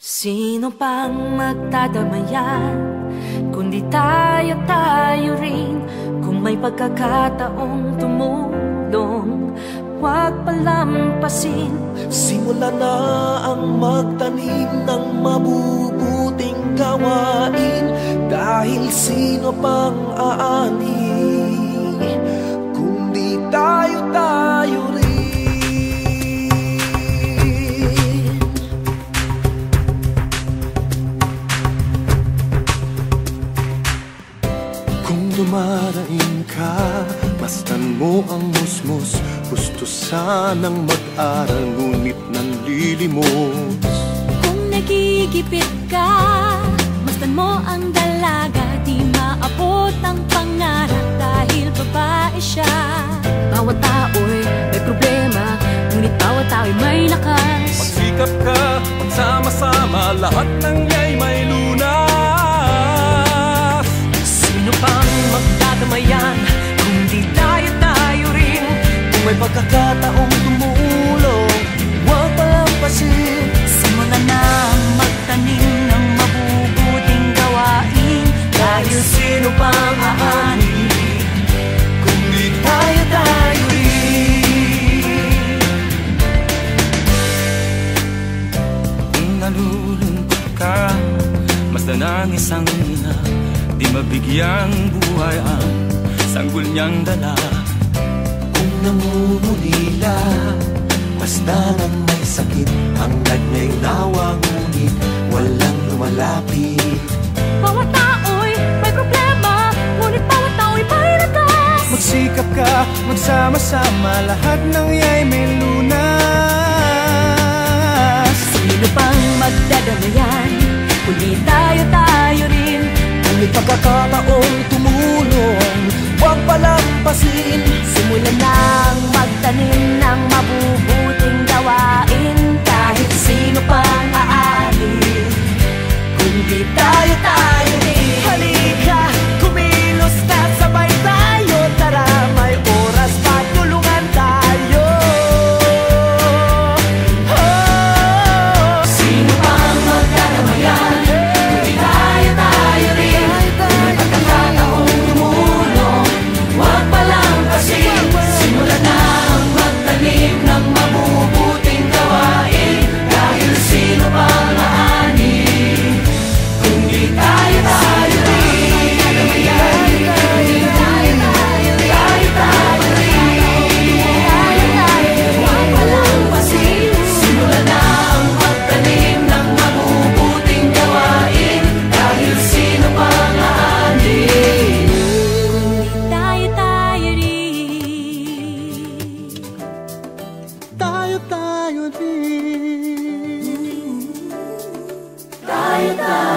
Sino pang magdadamayan, kundi tayo rin. Kung may pagkakataong tumulong, huwag palampasin. Simula na ang magtanim ng mabubuting gawain. Dahil sino pang aani, kundi tayo rin. Kung dumaraing ka, mastan mo ang musmus. Gusto sanang mag-aral, ngunit nanlilimos. Kung nagigipit ka, mastan mo ang dalaga. Di maabot ang pangarap dahil babae siya. Bawat tao'y may problema, ngunit bawat tao'y may lakas. Magsikap ka, magsama-sama, lahat ng iya'y may lunas. Sino pang magdadamayan, kundi tayo rin. Kung may pagkakataong tumulong, huwag palampasin. Simulan na magtanim ng mabubuting gawain. Dahil sino pang aani, kundi tayo rin. Kung nalulungkot ka, masdan ang isang ina. Di mabigyang buhay ang sanggol niyang dala. Kung namumulila, masdan ang may sakit. Hangad na'y nawa, ngunit walang lumalapit. Bawat tao'y may problema, ngunit bawat tao'y may lakas. Magsikap ka, magsama-sama, lahat ng iya'y may lunas. sino pang magdadamayan, kundi tayo rin. Kung may pagkakataong tumulong, huwag palampasin. Simulan nang magtanim ng mabubuting gawain. Kahit sino pang aani, kundi tayo rin. Halika, kumilos na sabay tayo. Tara, may oras pa, tulungan tayo. Sino pang magdadamayan, kundi tayo rin. Kung may pagkakataong tumulong, huwag palampasin. Simulan na ang magtanim ng mabubuting gawain. Dahil sino pang aani, kundi tayo rin. Huwag palampasin. Simulan na ang magtanim ng mabubuting gawain. Dahil sino pang aani, Tayo rin. Tayo rin. tayo